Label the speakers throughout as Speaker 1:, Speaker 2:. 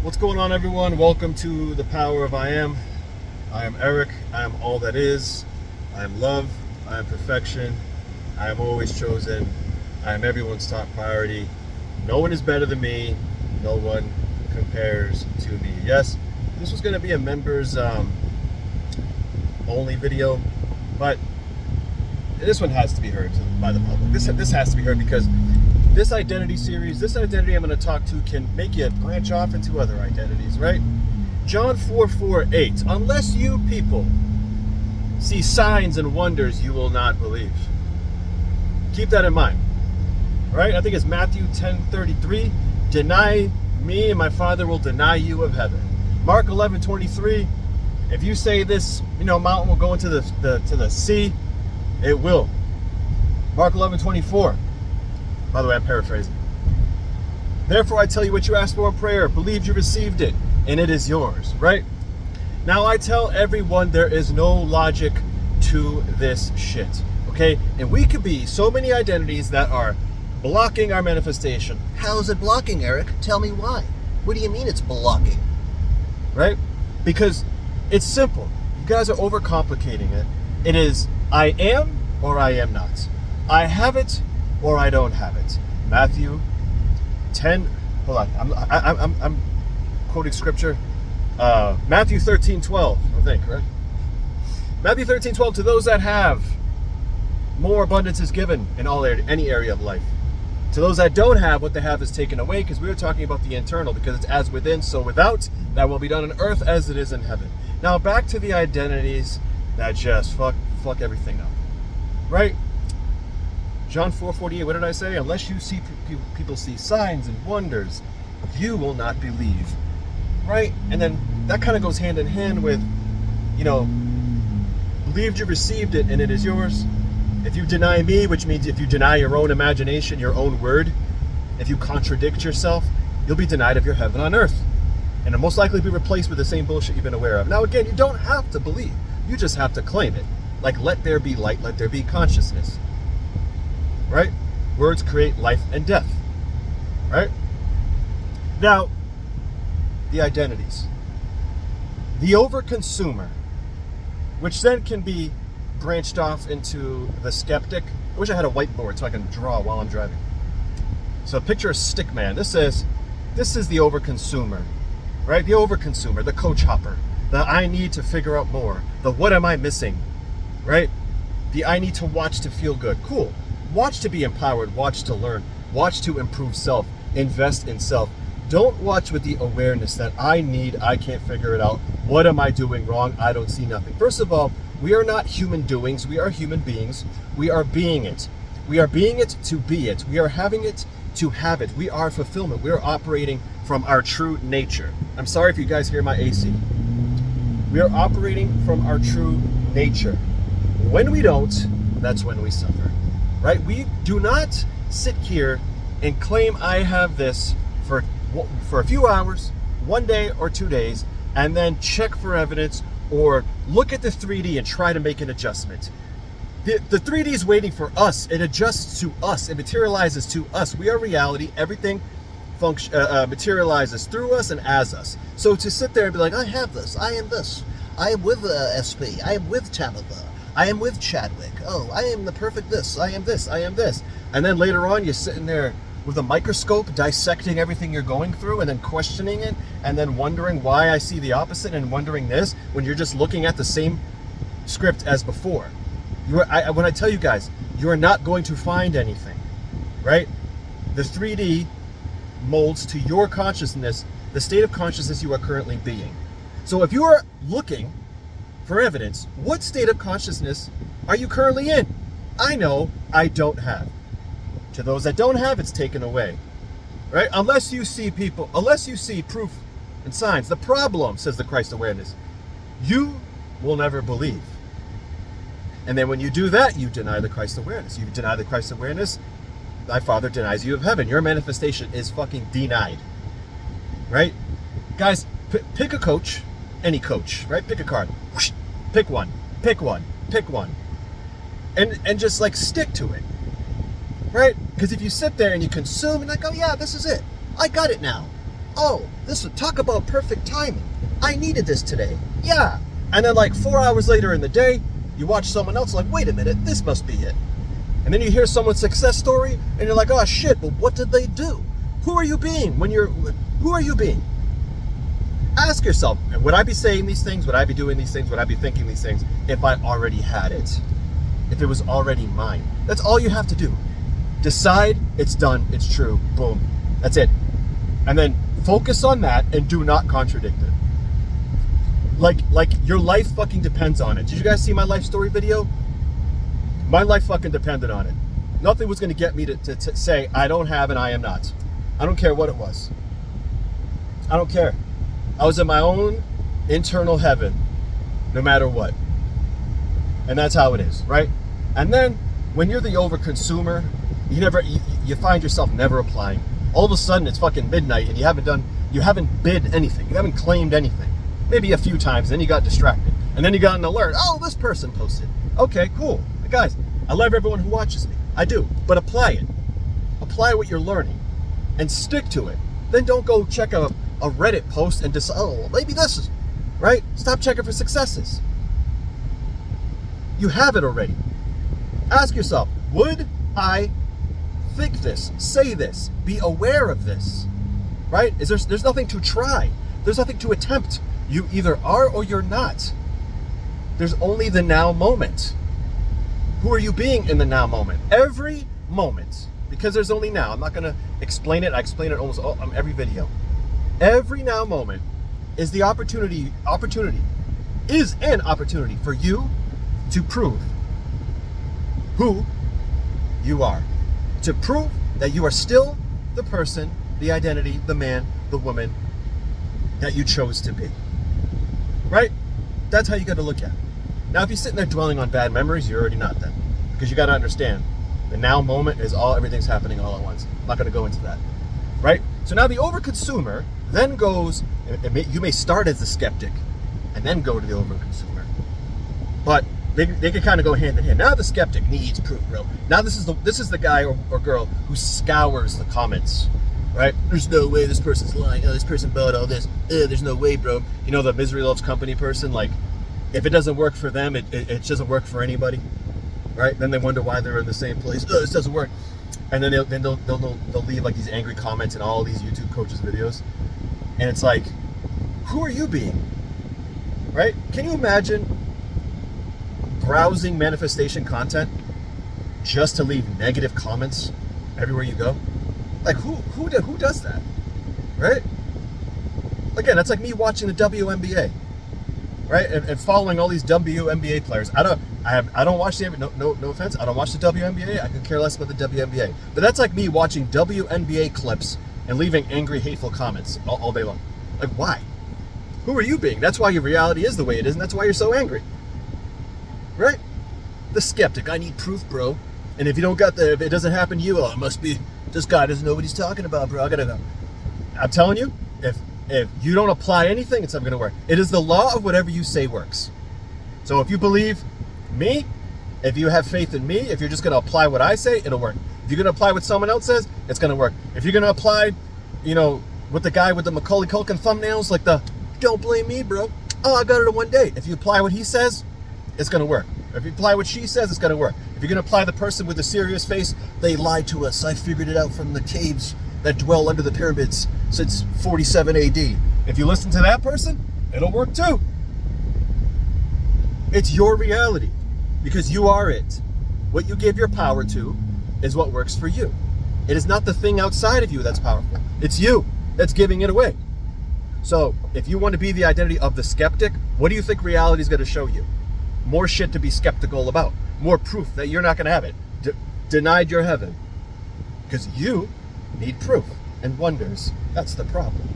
Speaker 1: What's going on, everyone? Welcome to the Power of I Am. I am Eric. I am all that is. I am love. I am perfection. I am always chosen. I am everyone's top priority. No one is better than me. No one compares to me. Yes, this was going to be a members only video, but this one has to be heard by the public. This has to be heard because this identity series, this identity I'm going to talk to can make you branch off into other identities, right? John 4:8. Unless you people see signs and wonders, you will not believe. Keep that in mind, right? I think it's Matthew 10:33. Deny me and my Father will deny you of heaven. Mark 11:23. If you say this, mountain will go into the sea, it will. Mark 11:24. By the way, I'm paraphrasing. Therefore, I tell you what you asked for in prayer. Believe you received it, and it is yours, right? Now, I tell everyone there is no logic to this shit, okay? And we could be so many identities that are blocking our manifestation.
Speaker 2: How is it blocking, Eric? Tell me why. What do you mean it's blocking?
Speaker 1: Right? Because it's simple. You guys are overcomplicating it. It is I am or I am not. I have it or I don't have it. Matthew 10. Hold on. I'm quoting scripture. Matthew 13:12. I think, right? Matthew 13:12. To those that have, more abundance is given in any area of life. To those that don't have, what they have is taken away, because we were talking about the internal, because it's as within, so without. That will be done on earth as it is in heaven. Now back to the identities that just fuck everything up, right? John 4:48. What did I say? Unless you see people see signs and wonders, you will not believe, right? And then that kind of goes hand in hand with, believed you received it and it is yours. If you deny me, which means if you deny your own imagination, your own word, if you contradict yourself, you'll be denied of your heaven on earth. And it'll most likely be replaced with the same bullshit you've been aware of. Now, again, you don't have to believe. You just have to claim it. Like, let there be light, let there be consciousness. Right? Words create life and death. Right? Now, the identities. The overconsumer, which then can be branched off into the skeptic. I wish I had a whiteboard so I can draw while I'm driving. So picture a stick man. This is the overconsumer, right? The overconsumer, the coach hopper, the I need to figure out more, the what am I missing, right? The I need to watch to feel good. Cool. Watch to be empowered, watch to learn, watch to improve self, invest in self. Don't watch with the awareness that I can't figure it out. What am I doing wrong? I don't see nothing. First of all, we are not human doings. We are human beings. We are being it. We are being it to be it. We are having it to have it. We are fulfillment. We are operating from our true nature. I'm sorry if you guys hear my AC. We are operating from our true nature. When we don't, that's when we suffer. Right? We do not sit here and claim I have this for a few hours, 1 day or 2 days, and then check for evidence or look at the 3D and try to make an adjustment. The 3D is waiting for us. It adjusts to us. It materializes to us. We are reality. Everything materializes through us and as us. So to sit there and be like, I have this. I am this. I am with SP. I am with Tabitha. I am with Chadwick. Oh, I am the perfect this. I am this. I am this. And then later on, you're sitting there with a microscope dissecting everything you're going through and then questioning it and then wondering why I see the opposite and wondering this when you're just looking at the same script as before. When I tell you guys, you are not going to find anything, right? The 3D molds to your consciousness, the state of consciousness you are currently being. So if you are looking for evidence, what state of consciousness are you currently in? I know I don't have. To those that don't have, it's taken away, right? Unless you see proof and signs. The problem, says the Christ awareness, you will never believe. And then when you do that, you deny the Christ awareness. You deny the Christ awareness, thy Father denies you of heaven. Your manifestation is fucking denied, right? Guys, pick a coach, any coach, right? Pick a card. Pick one. And just like stick to it, right? Because if you sit there and you consume and like, oh yeah, this is it. I got it now.
Speaker 2: Oh, talk about perfect timing. I needed this today.
Speaker 1: Yeah. And then like 4 hours later in the day, you watch someone else like, wait a minute, this must be it. And then you hear someone's success story and you're like, oh shit, but what did they do? Who are you being who are you being? Ask yourself, would I be saying these things? Would I be doing these things? Would I be thinking these things if I already had it? If it was already mine? That's all you have to do. Decide it's done, it's true, boom. That's it. And then focus on that and do not contradict it. Like your life fucking depends on it. Did you guys see my life story video? My life fucking depended on it. Nothing was going to get me to say I don't have and I am not. I don't care what it was. I don't care. I was in my own internal heaven, no matter what. And that's how it is, right? And then when you're the overconsumer, you find yourself never applying. All of a sudden it's fucking midnight and you haven't bid anything. You haven't claimed anything. Maybe a few times, then you got distracted. And then you got an alert. Oh, this person posted. Okay, cool. Guys, I love everyone who watches me. I do. But apply it. Apply what you're learning. And stick to it. Then don't go check a Reddit post and decide, oh, maybe this is, right? Stop checking for successes. You have it already. Ask yourself, would I think this, say this, be aware of this, right? There's nothing to try. There's nothing to attempt. You either are or you're not. There's only the now moment. Who are you being in the now moment? Every moment. Because there's only now. I'm not going to explain it. I explain it almost every video. Every now moment is the opportunity is an opportunity for you to prove who you are. To prove that you are still the person, the identity, the man, the woman that you chose to be. Right? That's how you got to look at it. Now, if you're sitting there dwelling on bad memories, you're already not then. Because you got to understand, the now moment is everything's happening all at once. I'm not going to go into that. Right? So now the overconsumer then goes, you may start as the skeptic and then go to the overconsumer. But they can kind of go hand in hand. Now the skeptic needs proof, bro. Now this is the guy or girl who scours the comments. Right? There's no way this person's lying. Oh, this person bought all this. There's no way, bro. You know the misery loves company person? Like, if it doesn't work for them, it doesn't work for anybody. Right? Then they wonder why they're in the same place. Oh, this doesn't work. And then they'll leave like these angry comments in all these YouTube coaches videos. And it's like, who are you being? Right? Can you imagine browsing manifestation content just to leave negative comments everywhere you go? Like who does that, right? Again, that's like me watching the WNBA, right? And following all these WNBA players. I don't watch the no offense. I don't watch the WNBA. I could care less about the WNBA. But that's like me watching WNBA clips and leaving angry, hateful comments all day long. Like why? Who are you being? That's why your reality is the way it is, and that's why you're so angry, right? The skeptic. I need proof, bro. And if it doesn't happen to you, it must be. This guy doesn't know what he's talking about, bro. I gotta go. I'm telling you, if you don't apply anything, it's not gonna work. It is the law of whatever you say works. So if you believe me, if you have faith in me, if you're just gonna apply what I say, it'll work. If you're gonna apply what someone else says, it's gonna work. If you're gonna apply, with the guy with the Macaulay Culkin thumbnails, like don't blame me, bro. Oh, I got it in one day. If you apply what he says, it's gonna work. If you apply what she says, it's gonna work. If you're gonna apply the person with the serious face, they lied to us. I figured it out from the caves that dwell under the pyramids since 47 AD. If you listen to that person, it'll work too. It's your reality because you are it. What you give your power to is what works for you. It is not the thing outside of you that's powerful. It's you that's giving it away. So if you want to be the identity of the skeptic, what do you think reality is going to show you? More shit to be skeptical about. More proof that you're not going to have it. Denied your heaven. Because you need proof and wonders. That's the problem.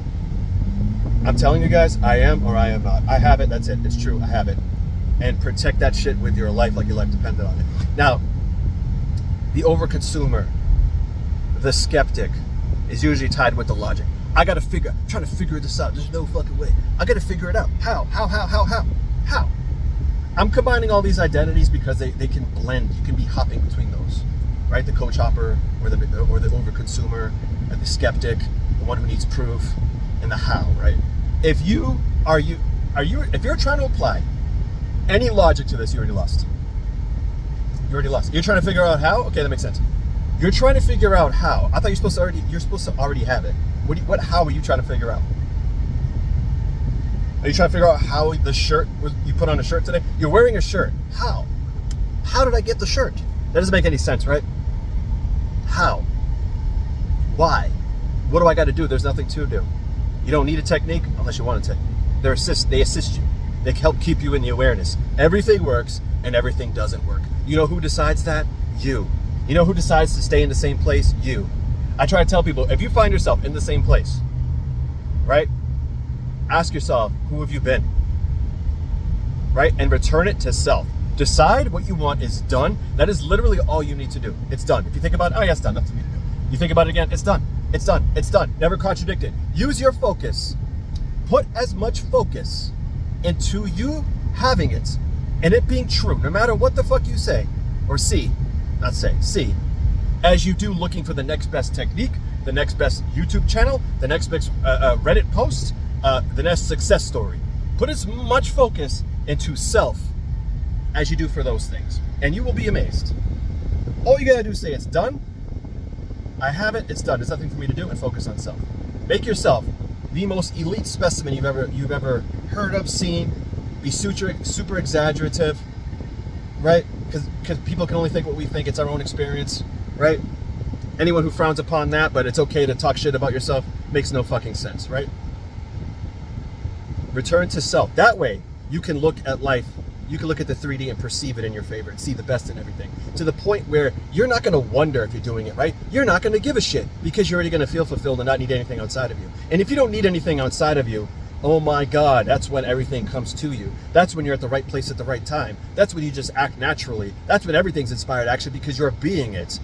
Speaker 1: I'm telling you guys, I am or I am not. I have it. That's it. It's true. I have it. And protect that shit with your life like your life depended on it. Now, the overconsumer, the skeptic, is usually tied with the logic. I got to trying to figure this out. There's no fucking way. I got to figure it out. How? I'm combining all these identities because they can blend. You can be hopping between those, right? The coach hopper or the overconsumer and the skeptic. the one who needs proof, and the how, right? If you're trying to apply any logic to this, you already lost. You already lost. You're trying to figure out how? Okay, that makes sense. You're trying to figure out how. I thought you're supposed to already have it. How are you trying to figure out? Are you trying to figure out how the shirt you put on a shirt today? You're wearing a shirt. How? How did I get the shirt? That doesn't make any sense, right? How? Why? What do I got to do? There's nothing to do. You don't need a technique unless you want a technique. They assist you. They help keep you in the awareness. Everything works and everything doesn't work. You know who decides that? You. You know who decides to stay in the same place? You. I try to tell people, if you find yourself in the same place, right? Ask yourself, who have you been? Right? And return it to self. Decide what you want is done. That is literally all you need to do. It's done. If you think about it, oh yeah, it's done. That's what you need to do. You think about it again, it's done. It's done. It's done. Never contradict it. Use your focus. Put as much focus into you having it and it being true, no matter what the fuck you say or see, as you do looking for the next best technique, the next best YouTube channel, the next best Reddit post, the next success story. Put as much focus into self as you do for those things, and you will be amazed. All you gotta do is say it's done. I have it. It's done. There's nothing for me to do, and focus on self. Make yourself the most elite specimen you've ever heard of, seen. Be super exaggerative, right? Because people can only think what we think. It's our own experience, right? Anyone who frowns upon that, but it's okay to talk shit about yourself, makes no fucking sense, right? Return to self. That way, you can look at life. You can look at the 3D and perceive it in your favor and see the best in everything. To the point where you're not going to wonder if you're doing it right. You're not going to give a shit because you're already going to feel fulfilled and not need anything outside of you. And if you don't need anything outside of you, oh my God, that's when everything comes to you. That's when you're at the right place at the right time. That's when you just act naturally. That's when everything's inspired action because you're being it.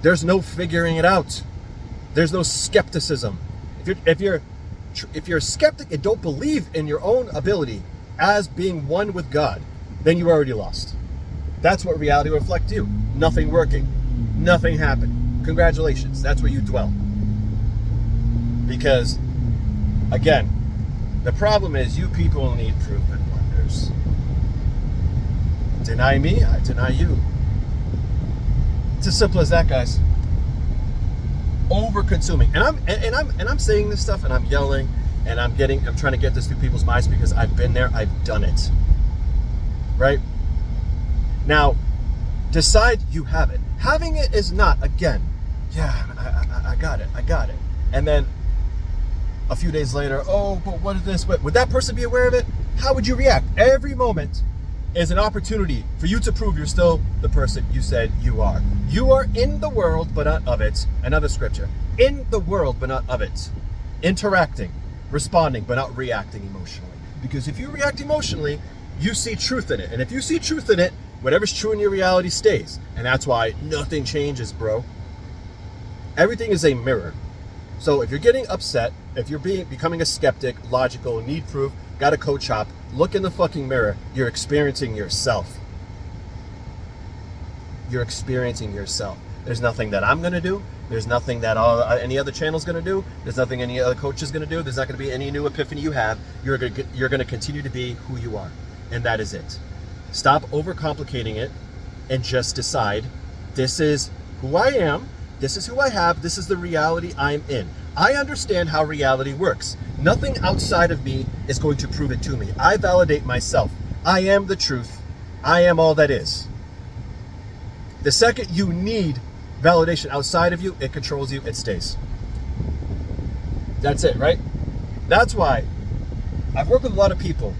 Speaker 1: There's no figuring it out. There's no skepticism. If you're a skeptic and don't believe in your own ability as being one with God, then you already lost. That's what reality will reflect you. Nothing working. Nothing happened. Congratulations. That's where you dwell. Because, again, the problem is you people need proof and wonders. Deny me, I deny you. It's as simple as that, guys. Over-consuming. And I'm saying this stuff and I'm yelling and I'm trying to get this through people's minds because I've been there, I've done it. Right? Now, decide you have it. Having it is not, again, yeah, I got it. And then a few days later, oh, but what is this? Would that person be aware of it? How would you react? Every moment is an opportunity for you to prove you're still the person you said you are. You are in the world, but not of it. Another scripture. In the world, but not of it. Interacting, responding, but not reacting emotionally. Because if you react emotionally, you see truth in it. And if you see truth in it, whatever's true in your reality stays. And that's why nothing changes, bro. Everything is a mirror. So if you're getting upset, if you're becoming a skeptic, logical, need proof, got a coach hop, look in the fucking mirror. You're experiencing yourself. You're experiencing yourself. There's nothing that I'm going to do. There's nothing that any other channel's going to do. There's nothing any other coach is going to do. There's not going to be any new epiphany you have. You're going to continue to be who you are. And that is it. Stop overcomplicating it and just decide, this is who I am, this is who I have, this is the reality I'm in. I understand how reality works. Nothing outside of me is going to prove it to me. I validate myself. I am the truth. I am all that is. The second you need validation outside of you, it controls you, it stays. That's it, right? That's why I've worked with a lot of people.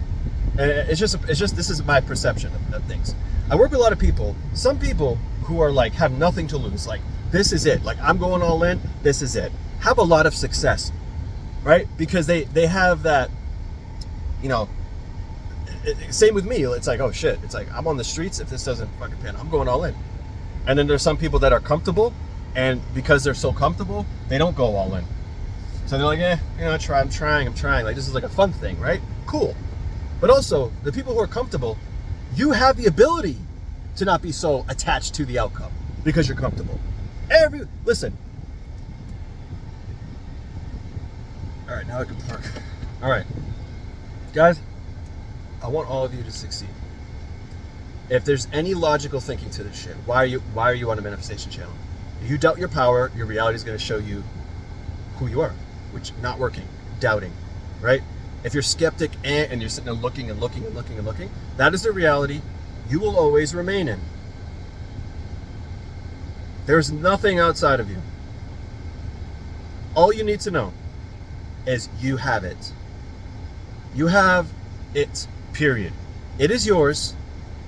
Speaker 1: And it's just this is my perception of things. I work with a lot of people, some people who are like, have nothing to lose. Like, this is it. Like, I'm going all in. This is it. Have a lot of success, right? Because they have that, you know, same with me. It's like, oh shit. It's like, I'm on the streets. If this doesn't fucking pan, I'm going all in. And then there's some people that are comfortable, and because they're so comfortable, they don't go all in. So they're like, I'm trying. Like, this is like a fun thing, right? Cool. But also, the people who are comfortable, you have the ability to not be so attached to the outcome because you're comfortable. Listen, All right, now I can park. All right, guys, I want all of you to succeed. If there's any logical thinking to this shit, why are you on a manifestation channel? If you doubt your power, your reality is going to show you who you are, which not working, doubting, right? If you're skeptic and you're sitting there looking and looking and looking and looking, that is the reality you will always remain in. There's nothing outside of you. All you need to know is you have it. You have it, period. It is yours.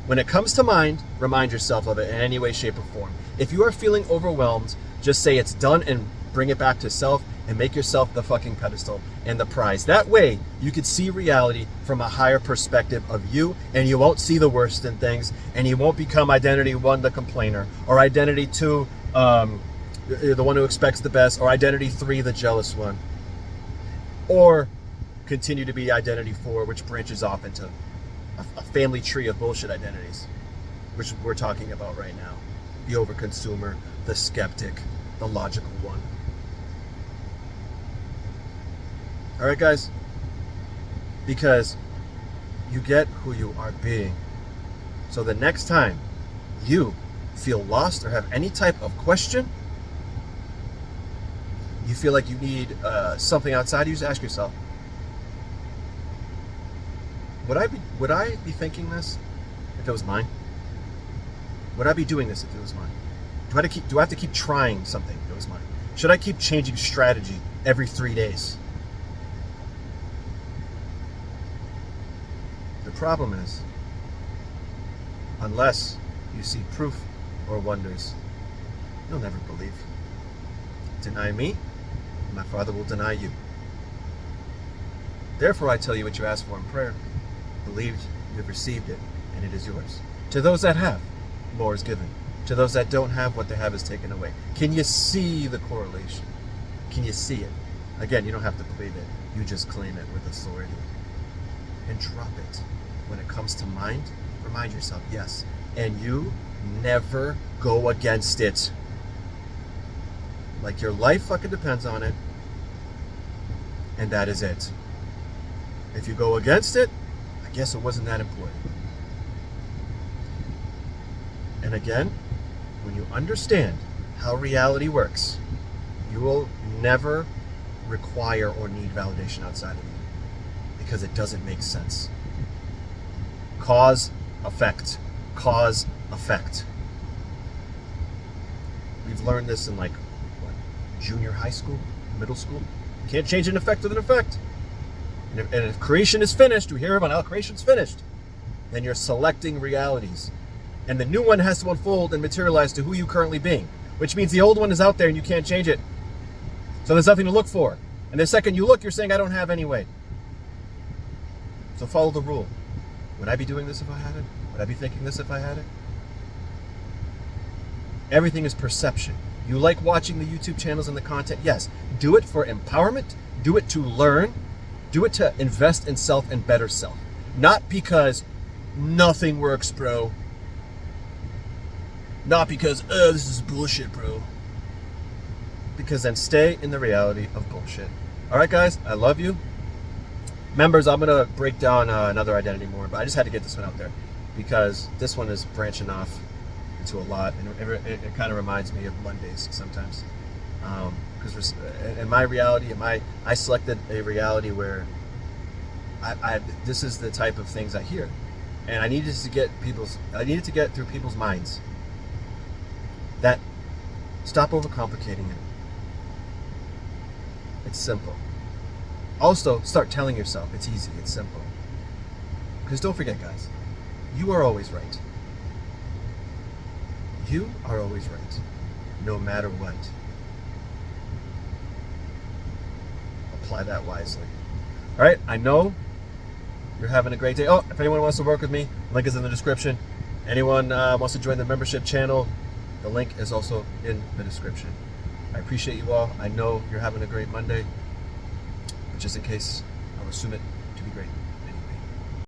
Speaker 1: When it comes to mind, remind yourself of it in any way, shape, or form. If you are feeling overwhelmed, just say it's done and bring it back to self and make yourself the fucking pedestal and the prize. That way, you could see reality from a higher perspective of you, and you won't see the worst in things, and you won't become identity 1, the complainer, or identity 2, the one who expects the best, or identity 3, the jealous one. Or continue to be identity 4, which branches off into a family tree of bullshit identities, which we're talking about right now. The overconsumer, the skeptic, the logical one. All right, guys? Because you get who you are being. So the next time you feel lost or have any type of question, you feel like you need something outside you, just ask yourself, would I be thinking this if it was mine? Would I be doing this if it was mine? Do I have to keep trying something if it was mine? Should I keep changing strategy every 3 days? The problem is, unless you see proof or wonders, you'll never believe. Deny me, and my Father will deny you. Therefore I tell you what you asked for in prayer. Believed, you have received it, and it is yours. To those that have, more is given. To those that don't have, what they have is taken away. Can you see the correlation? Can you see it? Again, you don't have to believe it. You just claim it with authority. And drop it. When it comes to mind, remind yourself, yes. And you never go against it. Like your life fucking depends on it. And that is it. If you go against it, I guess it wasn't that important. And again, when you understand how reality works, you will never require or need validation outside of you, because it doesn't make sense. Cause, effect. Cause, effect. We've learned this in junior high school, middle school. You can't change an effect with an effect. And if creation is finished, we hear about how creation's finished, then you're selecting realities. And the new one has to unfold and materialize to who you currently being, which means the old one is out there and you can't change it. So there's nothing to look for. And the second you look, you're saying, I don't have anyway. So follow the rule. Would I be doing this if I had it? Would I be thinking this if I had it? Everything is perception. You like watching the YouTube channels and the content? Yes. Do it for empowerment. Do it to learn. Do it to invest in self and better self. Not because nothing works, bro. Not because, this is bullshit, bro. Because then stay in the reality of bullshit. All right, guys, I love you. Members, I'm going to break down another identity more, but I just had to get this one out there because this one is branching off into a lot, and it kind of reminds me of Mondays sometimes. Because in my reality, I selected a reality where this is the type of things I hear, and I needed to get through people's minds. That stop overcomplicating it. It's simple. Also, start telling yourself it's easy, it's simple. Because don't forget, guys, you are always right. You are always right, no matter what. Apply that wisely. All right, I know you're having a great day. Oh, if anyone wants to work with me, link is in the description. Anyone wants to join the membership channel, the link is also in the description. I appreciate you all. I know you're having a great Monday. But just in case, I'll assume it